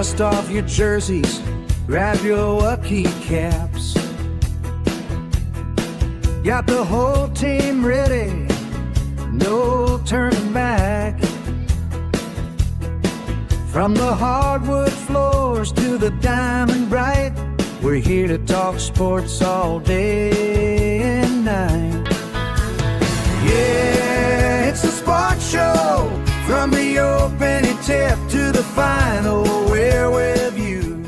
Dust off your jerseys, grab your Waukee caps. Got the whole team ready, no turning back. From the hardwood floors to the diamond bright, we're here to talk sports all day and night. Yeah, it's a sports show, from the opening tip to the final, we're with you.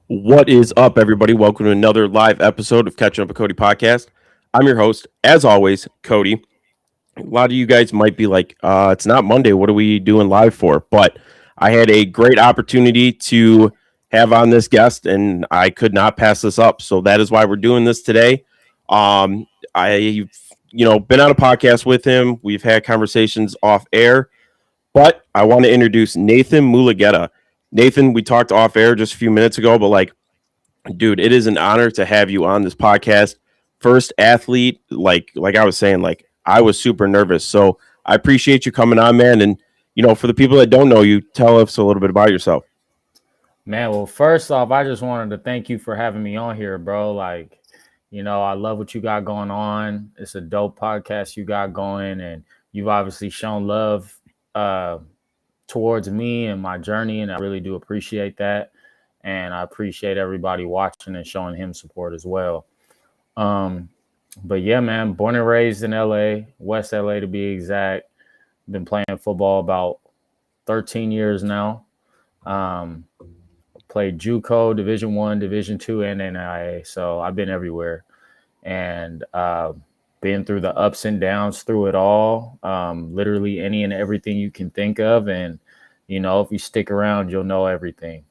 What is up, everybody? Welcome to another live episode of Catching Up with Cody podcast. I'm your host, as always, Cody. A lot of you guys might be like, it's not Monday. What are we doing live for? But I had a great opportunity to have on this guest, and I could not pass this up. So that is why we're doing this today. I've been on a podcast with him. We've had conversations off air, but I want to introduce Naythan Mulugeta. Naythan, we talked off air just a few minutes ago, but dude, it is an honor to have you on this podcast. First athlete, like I was saying, I was super nervous. So I appreciate you coming on, man. And, for the people that don't know you, tell us a little bit about yourself. Man, well, first off, I just wanted to thank you for having me on here, bro. I love what you got going on. It's a dope podcast you got going, and you've obviously shown love towards me and my journey, and I really do appreciate that. And I appreciate everybody watching and showing him support as well. But yeah, man, born and raised in LA, West LA to be exact. Been playing football about 13 years now. Played JUCO, Division I, Division II, and NAIA. So I've been everywhere, and been through the ups and downs through it all. Literally any and everything you can think of. And, if you stick around, you'll know everything.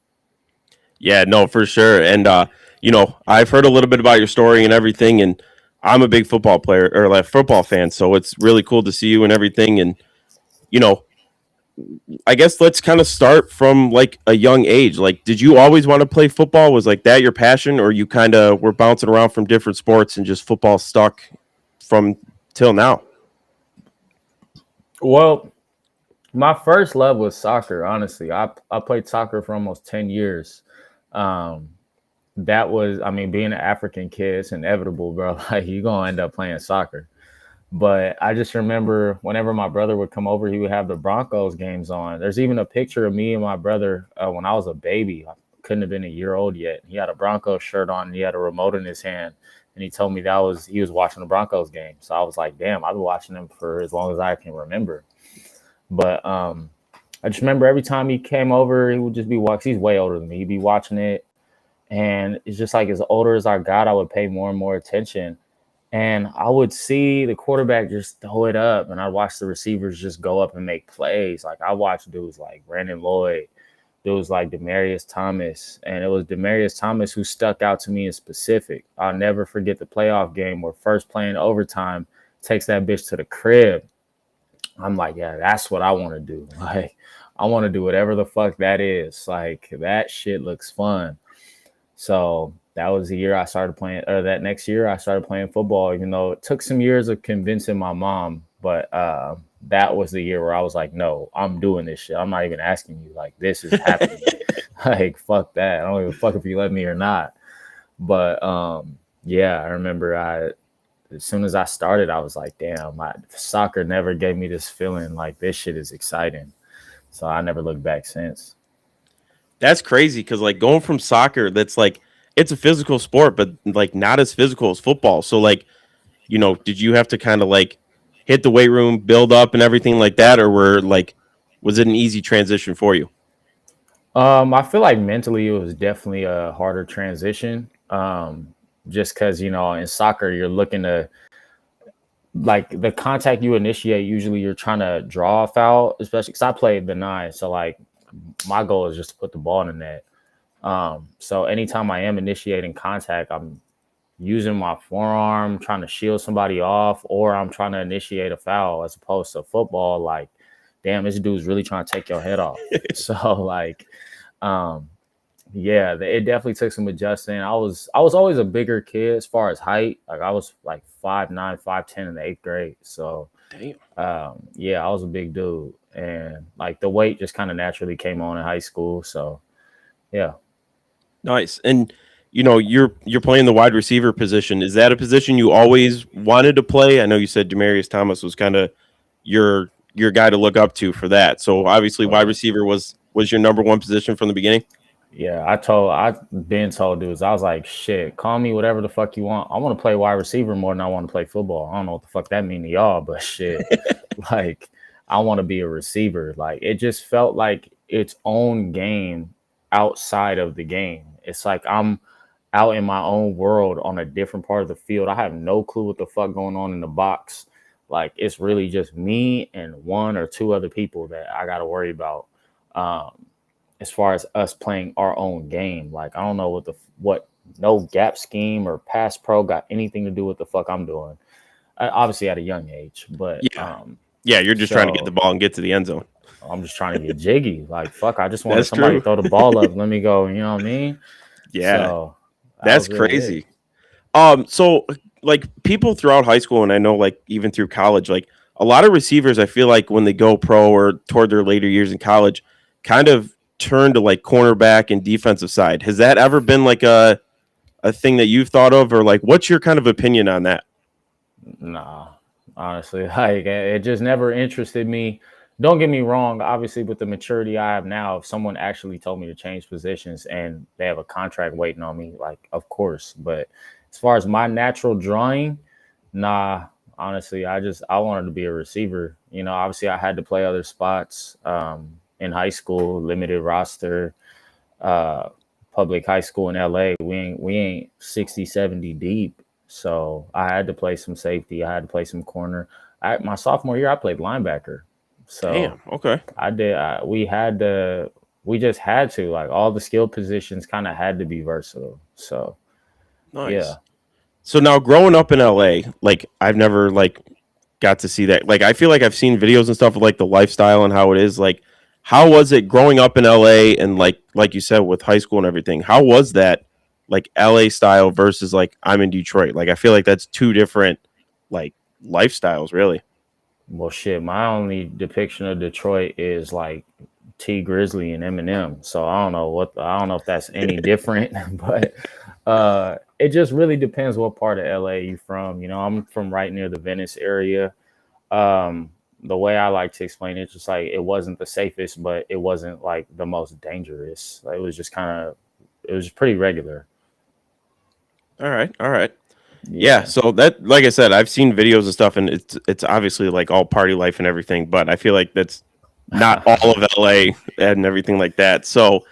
Yeah, no, for sure. And, I've heard a little bit about your story and everything, and I'm a big football player or football fan. So it's really cool to see you and everything. And, I guess let's kind of start from a young age. Did you always want to play football? Was that your passion, or you kind of were bouncing around from different sports and just football stuck from till now? Well, my first love was soccer. Honestly, I played soccer for almost 10 years. That was, being an African kid, it's inevitable, bro. You're going to end up playing soccer. But I just remember whenever my brother would come over, he would have the Broncos games on. There's even a picture of me and my brother when I was a baby. I couldn't have been a year old yet. He had a Broncos shirt on, and he had a remote in his hand. And he told me he was watching the Broncos game. So I was like, damn, I've been watching them for as long as I can remember. But I just remember every time he came over, he would just be watching. He's way older than me. He'd be watching it. And it's just as older as I got, I would pay more and more attention. And I would see the quarterback just throw it up, and I'd watch the receivers just go up and make plays. I watched dudes like Brandon Lloyd, dudes like Demaryius Thomas, and it was Demaryius Thomas who stuck out to me in specific. I'll never forget the playoff game where first playing overtime takes that bitch to the crib. I'm like, yeah, that's what I want to do. I want to do whatever the fuck that is. That shit looks fun. So that was the year I started playing, or that next year I started playing football, even though it took some years of convincing my mom. But that was the year where I was like, no, I'm doing this shit. I'm not even asking you. This is happening. Fuck that. I don't give a fuck if you let me or not. But yeah, I remember as soon as I started, I was like, damn, soccer never gave me this feeling this shit is exciting. So I never looked back since. That's crazy because going from soccer, that's it's a physical sport, but not as physical as football. So did you have to kind of hit the weight room, build up and everything like that? Or was it an easy transition for you? I feel like mentally it was definitely a harder transition. Just because, in soccer, you're looking to the contact you initiate. Usually you're trying to draw a foul, especially because I played the 9. So my goal is just to put the ball in the net. So anytime I am initiating contact, I'm using my forearm, trying to shield somebody off, or I'm trying to initiate a foul, as opposed to football. Damn, this dude's really trying to take your head off. So yeah, it definitely took some adjusting. I was always a bigger kid as far as height. I was 5'9", 5'10" in the 8th grade. So damn. Yeah, I was a big dude. and like the weight just kind of naturally came on in high school. So yeah. Nice. And you're playing the wide receiver position. Is that a position you always wanted to play? I know you said Demaryius Thomas was kind of your guy to look up to for that. So obviously wide Right. receiver was your number one position from the beginning. Yeah, I've been told dudes, I was like, shit, call me whatever the fuck you want. I want to play wide receiver more than I want to play football. I don't know what the fuck that mean to y'all, but shit, like I want to be a receiver. Like it just felt like its own game outside of the game. It's like I'm out in my own world on a different part of the field. I have no clue what the fuck going on in the box. Like it's really just me and one or two other people that I got to worry about. As far as us playing our own game. Like I don't know what no gap scheme or pass pro got anything to do with the fuck I'm doing. Obviously at a young age, but Yeah. Yeah, you're just trying to get the so ball and get to the end zone. I'm just trying to get jiggy. Like fuck, I just wanted That's somebody true. to throw the ball up. Let me go. You know what I mean? Yeah, So that that's was really it. crazy. So like people throughout high school, and I know like even through college, like a lot of receivers, I feel like when they go pro or toward their later years in college, kind of turn to like cornerback and defensive side. Has that ever been like a thing that you've thought of, or like what's your kind of opinion on that? Nah, honestly, like it just never interested me. Don't get me wrong. Obviously, with the maturity I have now, if someone actually told me to change positions and they have a contract waiting on me, like of course. But as far as my natural drawing, nah. Honestly, I wanted to be a receiver. You know, obviously I had to play other spots in high school, limited roster, uh, public high school in LA. We ain't 60, 70 deep. So I had to play some safety. I had to play some corner. My sophomore year, I played linebacker. So Damn. Okay. I did. We just had to, like, all the skill positions kind of had to be versatile. So yeah. Nice. So now growing up in LA, like I've never like got to see that. Like I feel like I've seen videos and stuff of like the lifestyle and how it is. Like how was it growing up in LA and like you said with high school and everything? How was that like LA style versus like I'm in Detroit? Like I feel like that's two different like lifestyles really. Well, shit. My only depiction of Detroit is like T Grizzly and Eminem. So I don't know if that's any different, but it just really depends what part of LA you from. You know, I'm from right near the Venice area. The way I like to explain it, just like it wasn't the safest, but it wasn't like the most dangerous. Like, it was just it was pretty regular. All right. All right. Yeah, Yeah. so that like I said, I've seen videos and stuff and it's obviously like all party life and everything, but I feel like that's not all of LA and everything like that. So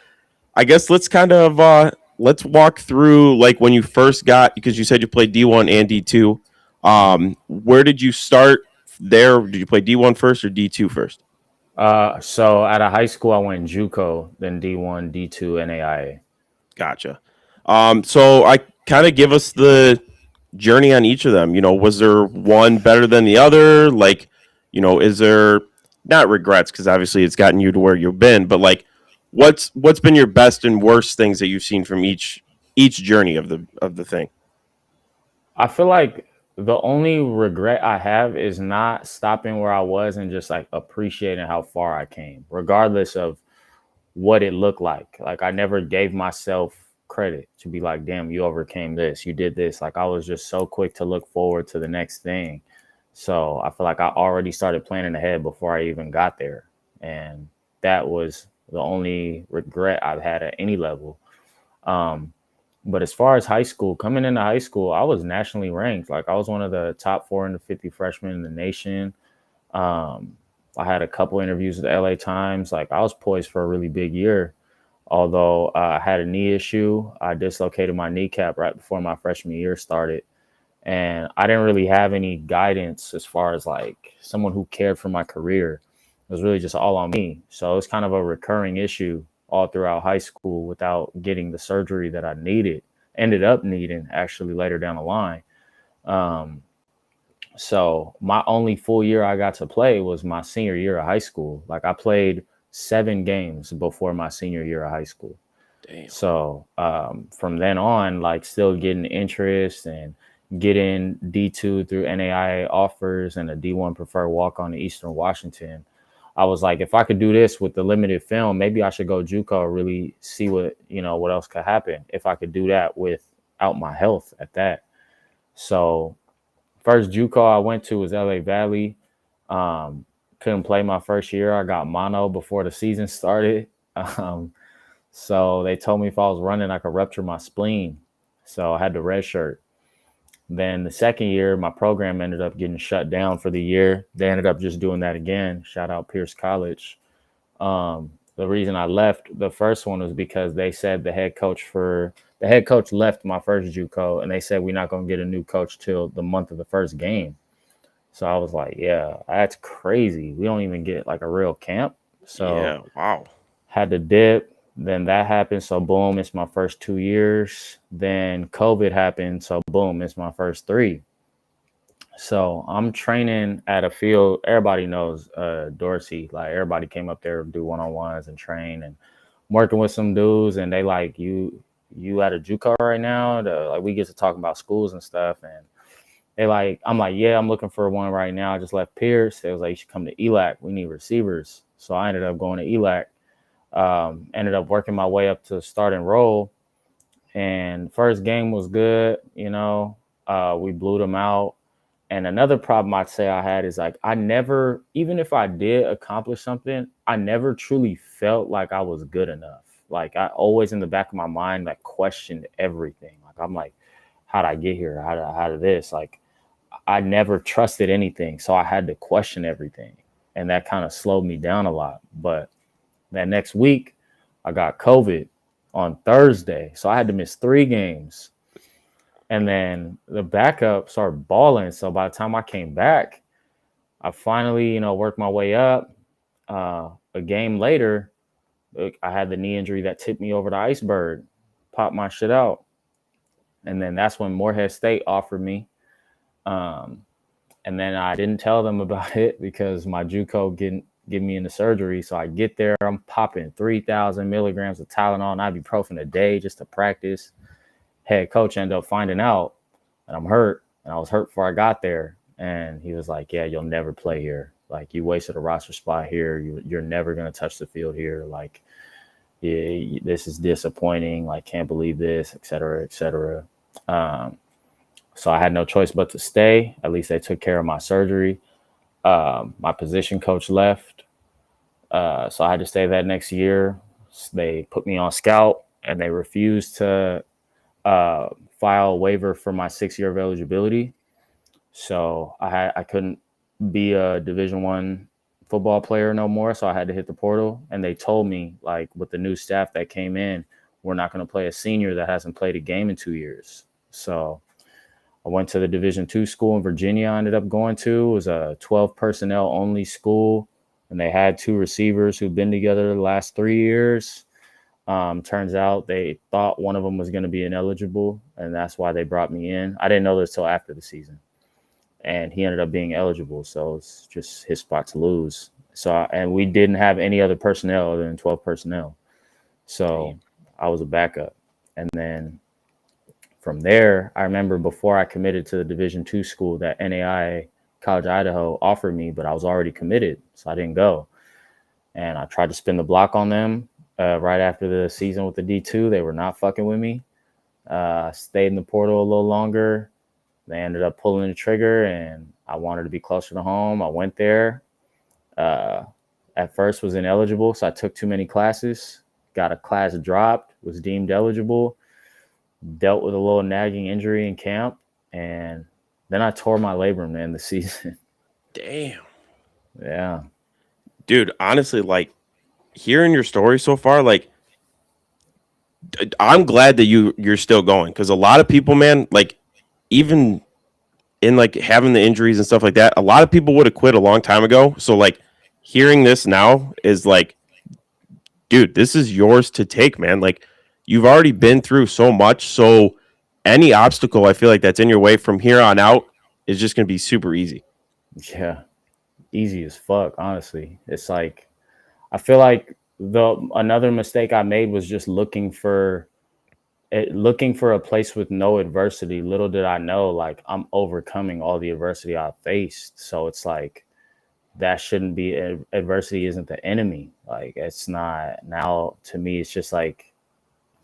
I guess let's kind of let's walk through like when you first got because you said you played D1 and D2. Where did you start there? Did you play D1 first or D2 first? So out of high school, I went JUCO, then D1, D2, NAIA. Gotcha. So I kind of give us the journey on each of them. Was there one better than the other? Like, is there not regrets because obviously it's gotten you to where you've been, but like, what's been your best and worst things that you've seen from each journey of the thing? I feel like the only regret I have is not stopping where I was and just like appreciating how far I came, regardless of what it looked like. Like I never gave myself credit to be like, damn, you overcame this, you did this. Like I was just so quick to look forward to the next thing. So I feel like I already started planning ahead before I even got there. And that was the only regret I've had at any level. Um, but as far as high school, coming into high school, I was nationally ranked. Like I was one of the top 450 freshmen in the nation. Um, I had a couple interviews with the LA Times. Like I was poised for a really big year. Although I had a knee issue, I dislocated my kneecap right before my freshman year started. And I didn't really have any guidance as far as like someone who cared for my career. It was really just all on me. So it's kind of a recurring issue all throughout high school without getting the surgery that I ended up needing actually later down the line. Um, so my only full year I got to play was my senior year of high school. Like I played 7 games before my senior year of high school. Damn. So from then on, like still getting interest and getting D2 through NAIA offers and a D1 preferred walk on to Eastern Washington. I was like, if I could do this with the limited film, maybe I should go JUCO, really see what, what else could happen if I could do that without my health at that. So first JUCO I went to was LA Valley. Couldn't play my first year. I got mono before the season started. So they told me if I was running, I could rupture my spleen. So I had the red shirt. Then the second year, my program ended up getting shut down for the year. They ended up just doing that again. Shout out Pierce College. The reason I left the first one was because they said the head coach left my first JUCO, and they said we're not going to get a new coach till the month of the first game. So I was like, yeah, that's crazy. We don't even get like a real camp. So yeah, wow. Had to dip. Then that happened. So boom, it's my first 2 years. Then COVID happened. So boom, it's my first 3. So I'm training at a field. Everybody knows Dorsey. Like everybody came up there to do one-on-ones and train, and I'm working with some dudes, and they like, you at a JUCO right now? Like we get to talk about schools and stuff, and they like, I'm like, yeah, I'm looking for one right now. I just left Pierce. They was like, you should come to ELAC. We need receivers. So I ended up going to ELAC. Ended up working my way up to start and roll, and first game was good. We blew them out. And another problem I'd say I had is like, I never, even if I did accomplish something, I never truly felt like I was good enough. Like I always in the back of my mind, like questioned everything. Like, I'm like, how'd I get here? How did this? Like, I never trusted anything. So I had to question everything. And that kind of slowed me down a lot. But that next week, I got COVID on Thursday. So I had to miss 3 games. And then the backup started balling. So by the time I came back, I finally, worked my way up. A game later, I had the knee injury that tipped me over the iceberg, popped my shit out. And then that's when Morehead State offered me. And then I didn't tell them about it because my JUCO didn't get me into surgery. So I get there, I'm popping 3,000 milligrams of Tylenol and ibuprofen a day just to practice. Head coach ended up finding out and I'm hurt. And I was hurt before I got there. And he was like, yeah, you'll never play here. Like, you wasted a roster spot here. You're never going to touch the field here. Like, yeah, this is disappointing. Like, can't believe this, et cetera, et cetera. So I had no choice but to stay. At least they took care of my surgery. My position coach left. So I had to stay that next year. They put me on scout and they refused to file a waiver for my 6 year of eligibility. So I couldn't be a Division I football player no more. So I had to hit the portal. And they told me, like, with the new staff that came in, we're not going to play a senior that hasn't played a game in 2 years. So I went to the Division II school in Virginia. I ended up going to. It was a 12 personnel only school. And they had 2 receivers who've been together the last 3 years. Turns out they thought one of them was going to be ineligible, and that's why they brought me in. I didn't know this till after the season, and he ended up being eligible, so it's just his spot to lose. And we didn't have any other personnel other than 12 personnel, so I was a backup. And then from there, I remember before I committed to the Division II school that NAI College Idaho offered me, but I was already committed, so I didn't go. And I tried to spin the block on them. Right after the season with the D2, they were not fucking with me. Stayed in the portal a little longer. They ended up pulling the trigger, and I wanted to be closer to home. I went there. At first was ineligible, so I took too many classes. Got a class dropped, was deemed eligible. Dealt with a little nagging injury in camp, and then I tore my labrum to end the season. Damn. Yeah. Dude, honestly, like, hearing your story so far, like, I'm glad that you're still going, because a lot of people, man, like, even in like having the injuries and stuff like that, a lot of people would have quit a long time ago. So like hearing this now is like, dude, this is yours to take, man. Like, you've already been through so much, so any obstacle I feel like that's in your way from here on out is just going to be super easy. Yeah, easy as fuck, honestly. It's like, I feel like another mistake I made was just looking for a place with no adversity. Little did I know, like, I'm overcoming all the adversity I faced. So it's like, that shouldn't be, adversity isn't the enemy. Like, it's not. Now to me, it's just like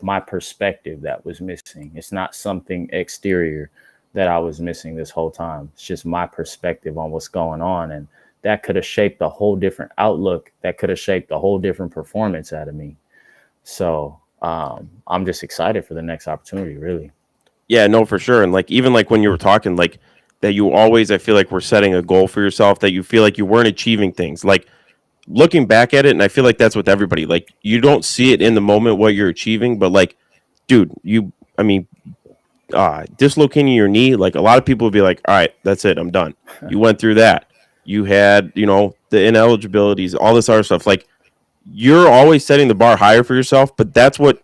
my perspective that was missing. It's not something exterior that I was missing this whole time. It's just my perspective on what's going on. And that could have shaped a whole different outlook. That could have shaped a whole different performance out of me. So I'm just excited for the next opportunity, really. Yeah, no, for sure. And like even like when you were talking, like that you always, I feel like we're setting a goal for yourself that you feel like you weren't achieving things. Like looking back at it, and I feel like that's with everybody. Like you don't see it in the moment what you're achieving, but like, dude, I mean, dislocating your knee, like a lot of people would be like, all right, that's it, I'm done. You went through that. You had, the ineligibilities, all this other stuff. Like you're always setting the bar higher for yourself, but that's what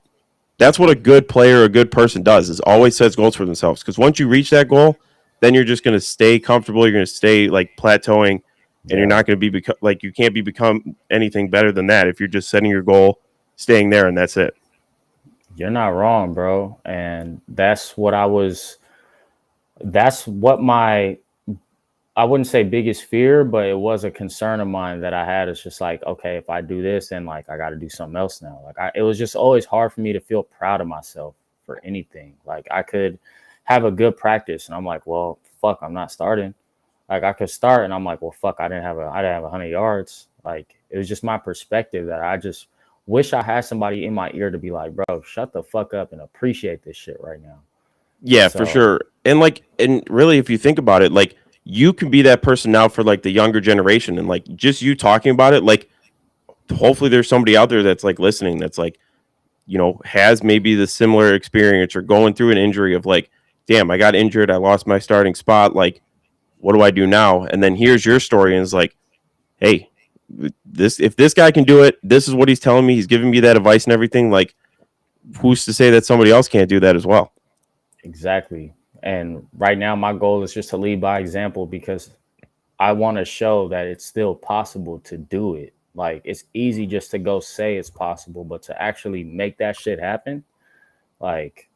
a good player, a good person does is always sets goals for themselves. Because once you reach that goal, then you're just going to stay comfortable. You're going to stay like plateauing, and you're Yeah. not going to be like you can't become anything better than that if you're just setting your goal, staying there, and that's it. You're not wrong, bro. And that's what my, I wouldn't say biggest fear, but it was a concern of mine that I had. It's just like, okay, if I do this, then like I got to do something else now. Like it was just always hard for me to feel proud of myself for anything. Like I could have a good practice and I'm like, well, fuck, I'm not starting. Like I could start and I'm like, well, fuck, I didn't have 100 yards. Like it was just my perspective that I just wish I had somebody in my ear to be like, bro, shut the fuck up and appreciate this shit right now. Yeah, for So sure. And really, if you think about it, like you can be that person now for like the younger generation, and like just you talking about it, like hopefully there's somebody out there that's like listening, that's like has maybe the similar experience or going through an injury of like, damn, I got injured, I lost my starting spot, like what do I do now? And then here's your story and it's like, hey, if this guy can do it, this is what he's telling me, he's giving me that advice and everything, like who's to say that somebody else can't do that as well? exactly. And right now my goal is just to lead by example because I want to show that it's still possible to do it. Like it's easy just to go say it's possible, but to actually make that shit happen, like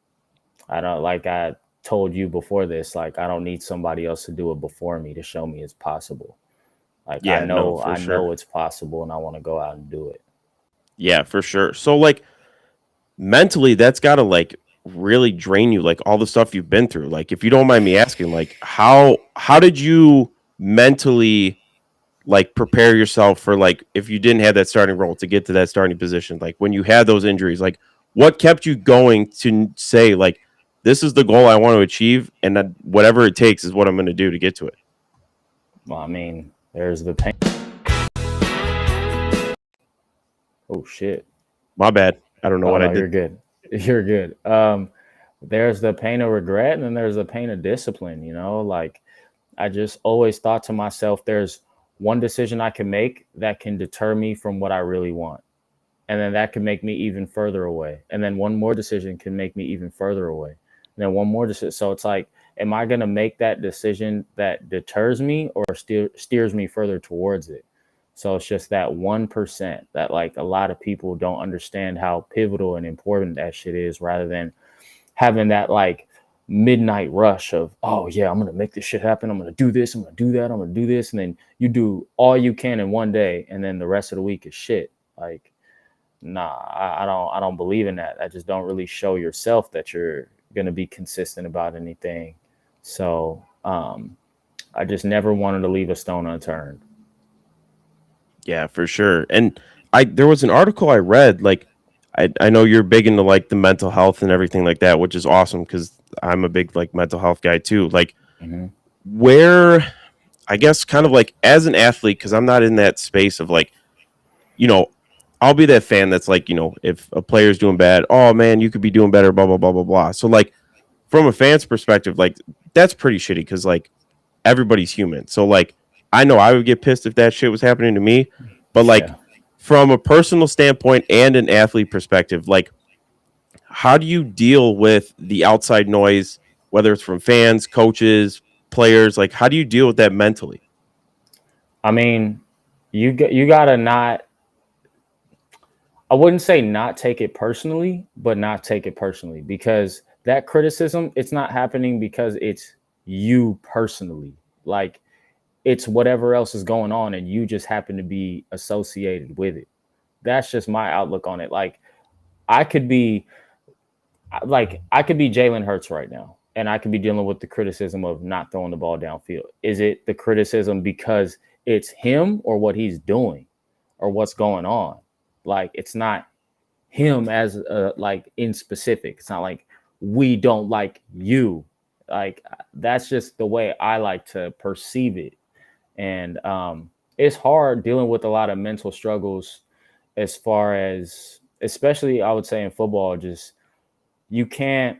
I don't, like I told you before this, like I don't need somebody else to do it before me to show me it's possible. Like Yeah, no, for I know sure. it's possible and I want to go out and do it. Yeah, for sure. So like mentally that's got to like really drain you, like all the stuff you've been through. Like if you don't mind me asking, like how did you mentally like prepare yourself for like if you didn't have that starting role to get to that starting position, like when you had those injuries, like what kept you going to say like this is the goal I want to achieve, and that whatever it takes is what I'm going to do to get to it? Well, I mean, there's the pain. Oh shit. My bad, I don't know Oh what I no, you're did. good. You're good. There's the pain of regret and then there's the pain of discipline, like I just always thought to myself, there's one decision I can make that can deter me from what I really want. And then that can make me even further away. And then one more decision can make me even further away. And then one more decision. So it's like, am I going to make that decision that deters me or steers me further towards it? So it's just that 1% that like a lot of people don't understand how pivotal and important that shit is, rather than having that like midnight rush of, oh yeah, I'm gonna make this shit happen, I'm gonna do this, I'm gonna do that, I'm gonna do this, and then you do all you can in one day and then the rest of the week is shit. Like nah, I don't believe in that. I just don't really show yourself that you're gonna be consistent about anything. So I just never wanted to leave a stone unturned. Yeah, for sure. And there was an article I read, like I know you're big into like the mental health and everything like that, which is awesome because I'm a big like mental health guy too. Like Mhm. where I guess kind of like as an athlete, because I'm not in that space of like, you know, I'll be that fan that's like, if a player's doing bad, oh man, you could be doing better, blah blah blah blah blah. So like from a fan's perspective, like that's pretty shitty because like everybody's human. So like I know I would get pissed if that shit was happening to me, but like Yeah. from a personal standpoint and an athlete perspective, like how do you deal with the outside noise, whether it's from fans, coaches, players? Like how do you deal with that mentally? I mean, you gotta not, I wouldn't say not take it personally, but not take it personally, because that criticism, it's not happening because it's you personally. Like it's whatever else is going on and you just happen to be associated with it. That's just my outlook on it. Like I could be I could be Jalen Hurts right now, and I could be dealing with the criticism of not throwing the ball downfield. Is it the criticism because it's him or what he's doing or what's going on? Like it's not him as like in specific. It's not like we don't like you. Like that's just the way I like to perceive it. And it's hard dealing with a lot of mental struggles as far as, especially I would say in football, just you can't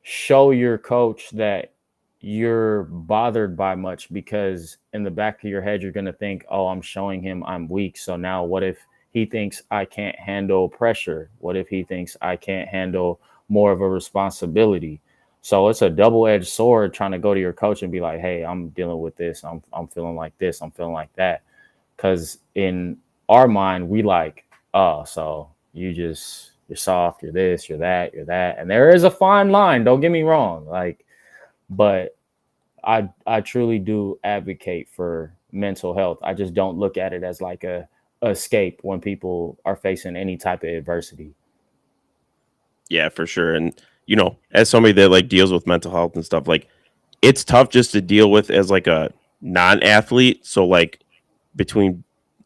show your coach that you're bothered by much because in the back of your head you're going to think, oh, I'm showing him I'm weak, so now what if he thinks I can't handle pressure? What if he thinks I can't handle more of a responsibility? So it's a double-edged sword trying to go to your coach and be like, hey, I'm dealing with this, I'm feeling like this, I'm feeling like that. Because in our mind we like, oh, so you're soft, you're this, you're that, you're that. And there is a fine line, don't get me wrong. Like, but I truly do advocate for mental health. I just don't look at it as like a escape when people are facing any type of adversity. Yeah, for sure. And as somebody that like deals with mental health and stuff, like it's tough just to deal with as like a non-athlete. So like between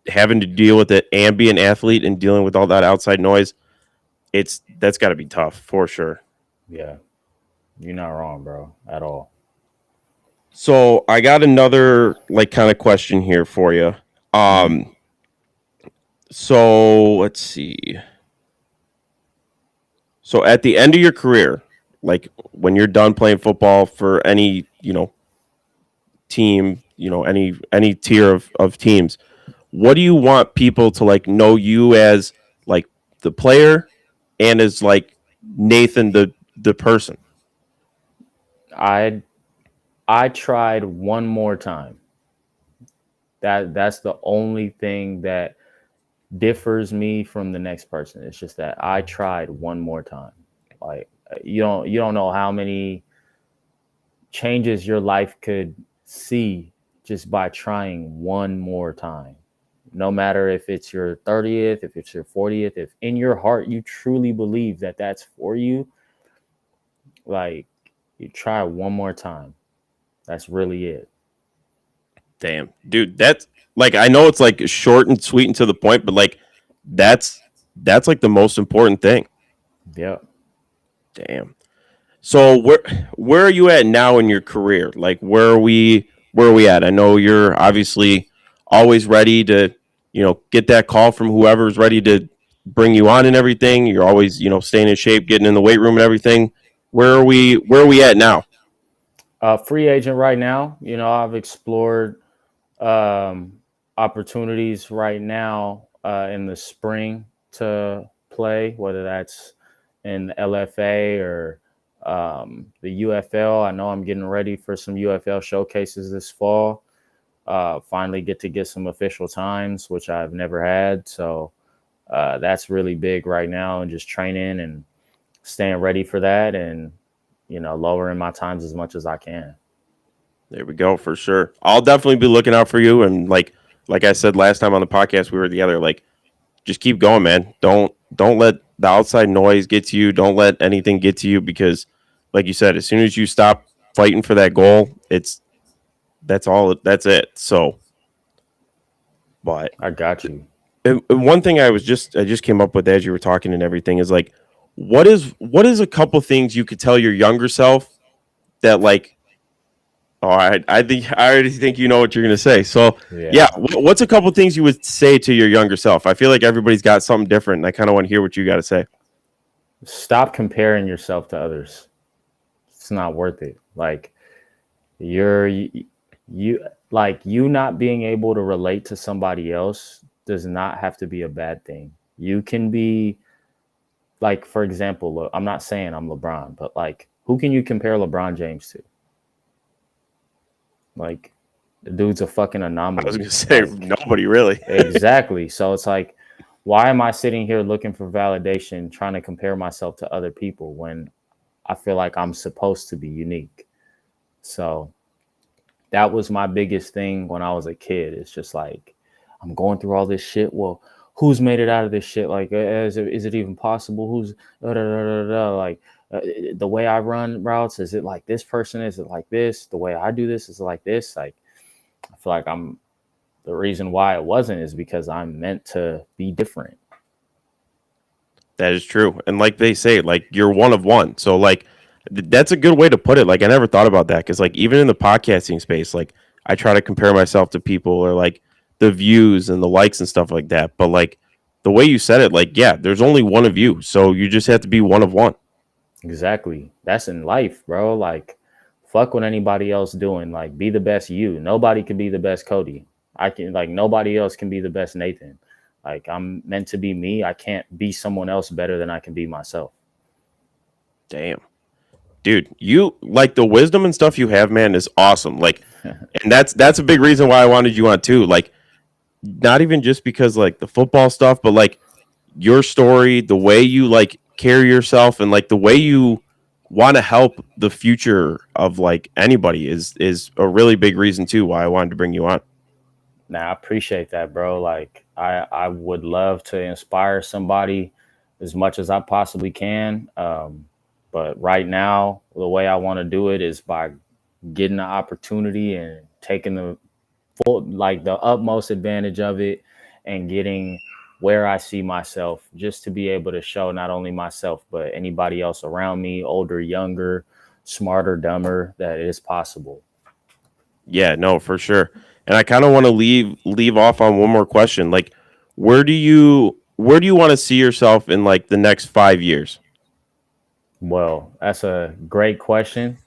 having to deal with it and be an athlete and dealing with all that outside noise, that's got to be tough for sure. Yeah, you're not wrong, bro, at all. So I got another like kind of question here for you. So let's see. So at the end of your career, like when you're done playing football for any, team, any tier of teams, what do you want people to like know you as, like the player and as like Nathan the person? I tried one more time. That's the only thing that differs me from the next person. It's just that I tried one more time. Like you don't know how many changes your life could see just by trying one more time. No matter if it's your 30th, if it's your 40th, if in your heart you truly believe that that's for you, like you try one more time. That's really it. Damn, dude, that's like, I know it's like short and sweet and to the point, but like that's like the most important thing. Yep. Damn. So where are you at now in your career? Like where are we at? I know you're obviously always ready to, get that call from whoever's ready to bring you on and everything. You're always, staying in shape, getting in the weight room and everything. Where are we at now? Free agent right now. I've explored um, opportunities right now in the spring to play, whether that's in the LFA or the UFL. I know I'm getting ready for some UFL showcases this fall. Finally get to get some official times, which I've never had. So that's really big right now, and just training and staying ready for that, and lowering my times as much as I can. There we go, for sure. I'll definitely be looking out for you. And like I said last time on the podcast we were together, like just keep going, man. Don't let the outside noise get to you. Don't let anything get to you, because like you said, as soon as you stop fighting for that goal, that's it. So, but I got you. and one thing I just came up with as you were talking and everything is like, what is a couple things you could tell your younger self that like, oh, I already think you know what you're gonna say. So yeah, Yeah. what's a couple things you would say to your younger self? I feel like everybody's got something different, and I kind of want to hear what you got to say. Stop comparing yourself to others. It's not worth it. Like you like you not being able to relate to somebody else does not have to be a bad thing. You can be like, for example, look, I'm not saying I'm LeBron, but like who can you compare LeBron James to? Like the dude's a fucking I was anomaly. gonna say Like nobody really. exactly. So it's like, why am I sitting here looking for validation, trying to compare myself to other people when I feel like I'm supposed to be unique? So that was my biggest thing when I was a kid. It's just like, I'm going through all this shit. Well, who's made it out of this shit? Like, is it even possible? Who's like the way I run routes? Is it like this person? Is it like this? The way I do this is it like this. Like, I feel like the reason why it wasn't is because I'm meant to be different. That is true. And like they say, like you're one of one. So like that's a good way to put it. Like I never thought about that because like even in the podcasting space, like I try to compare myself to people or like the views and the likes and stuff like that. But like the way you said it, like yeah, there's only one of you. So you just have to be one of one. Exactly. That's in life, bro. Like, fuck what anybody else doing. Like, be the best you. Nobody can be the best Cody. Nobody else can be the best Nathan. Like, I'm meant to be me. I can't be someone else better than I can be myself. Damn. Dude, you like the wisdom and stuff you have, man, is awesome. Like, and that's a big reason why I wanted you on too. Like, not even just because like the football stuff, but like your story, the way you like carry yourself, and like the way you want to help the future of like anybody is a really big reason too why I wanted to bring you on. Now, I appreciate that, bro. Like, I would love to inspire somebody as much as I possibly can. But right now, the way I want to do it is by getting the opportunity and taking the utmost advantage of it and getting where I see myself, just to be able to show not only myself, but anybody else around me, older, younger, smarter, dumber, that it is possible. Yeah, no, for sure. And I kind of want to leave off on one more question. Like, where do you want to see yourself in like the next 5 years? Well, that's a great question.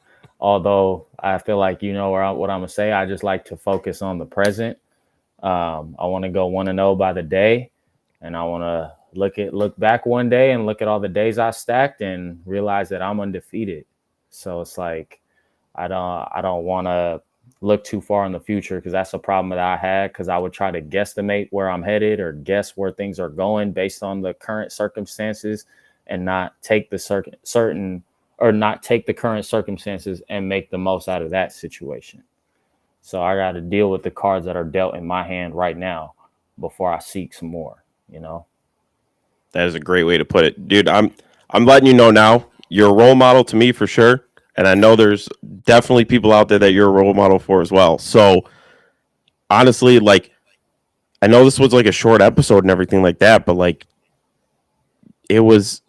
Although I feel like what I'm gonna say. I just like to focus on the present. I want to go 1-0 by the day, and I want to look back one day and look at all the days I stacked and realize that I'm undefeated. So it's like I don't want to look too far in the future, because that's a problem that I had, because I would try to guesstimate where I'm headed or guess where things are going based on the current circumstances, and not take the not take the current circumstances and make the most out of that situation. So I got to deal with the cards that are dealt in my hand right now before I seek some more, you know? That is a great way to put it. Dude, I'm letting you know now. You're a role model to me for sure. And I know there's definitely people out there that you're a role model for as well. So honestly, like I know this was like a short episode and everything like that, but like it was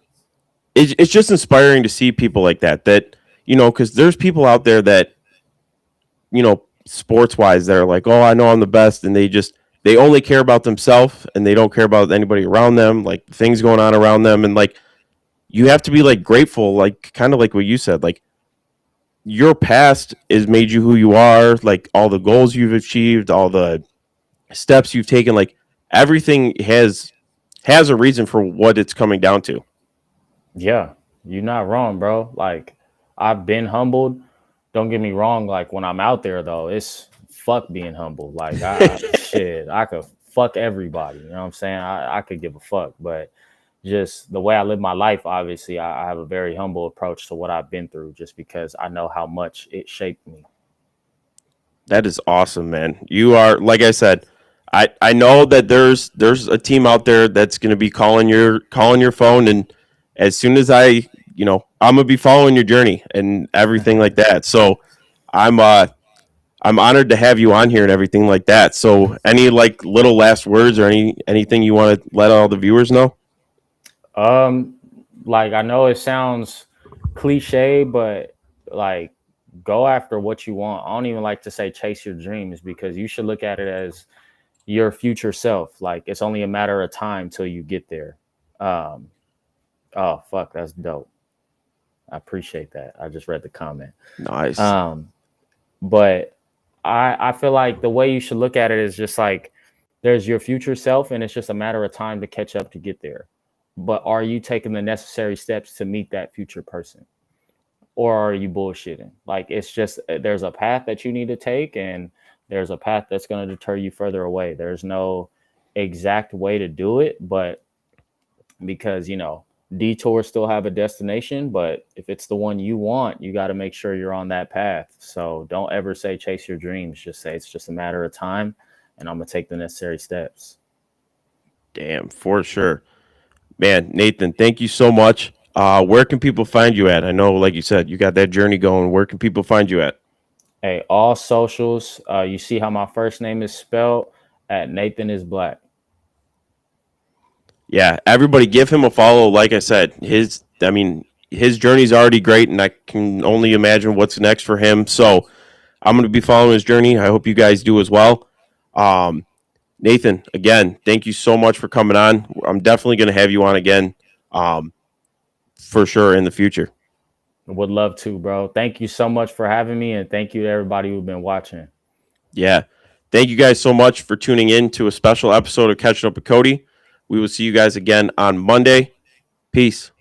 it's just inspiring to see people like that because there's people out there that sports wise that are like, oh, I know I'm the best, and they only care about themselves and they don't care about anybody around them, like things going on around them. And like you have to be like grateful, like kind of like what you said, like your past has made you who you are, like all the goals you've achieved, all the steps you've taken, like everything has a reason for what it's coming down to. Yeah, you're not wrong, bro. Like, I've been humbled. Don't get me wrong. Like, when I'm out there, though, it's fuck being humble. Like, I could fuck everybody. You know what I'm saying? I could give a fuck. But just the way I live my life, obviously, I have a very humble approach to what I've been through, just because I know how much it shaped me. That is awesome, man. You are, like I said, I know that there's a team out there that's going to be calling your phone, and as soon as I'm gonna be following your journey and everything like that. So I'm I'm honored to have you on here and everything like that. So any like little last words or anything you want to let all the viewers know? Um, like, I know it sounds cliche, but like, go after what you want. I don't even like to say chase your dreams, because you should look at it as your future self. Like, it's only a matter of time till you get there. Um, oh fuck, that's dope. I appreciate that. I just read the comment. Nice. But I feel like the way you should look at it is just like, there's your future self, and it's just a matter of time to catch up to get there. But are you taking the necessary steps to meet that future person? Or are you bullshitting? Like, it's just, there's a path that you need to take, and there's a path that's going to deter you further away. There's no exact way to do it, but because, detours still have a destination, but if it's the one you want, you got to make sure you're on that path. So don't ever say chase your dreams. Just say it's just a matter of time, and I'm gonna take the necessary steps. Damn, for sure. Man, Nathan, thank you so much. Where can people find you at? I know, like you said, you got that journey going. Where can people find you at? Hey, all socials. You see how my first name is spelled at Nathan is Black. Yeah, everybody give him a follow. Like I said, his journey's already great, and I can only imagine what's next for him. So I'm going to be following his journey. I hope you guys do as well. Um, Nathan, again, thank you so much for coming on. I'm definitely going to have you on again, for sure in the future. Would love to, bro. Thank you so much for having me, and thank you to everybody who's been watching. Yeah. Thank you guys so much for tuning in to a special episode of Catching Up with Cody. We will see you guys again on Monday. Peace.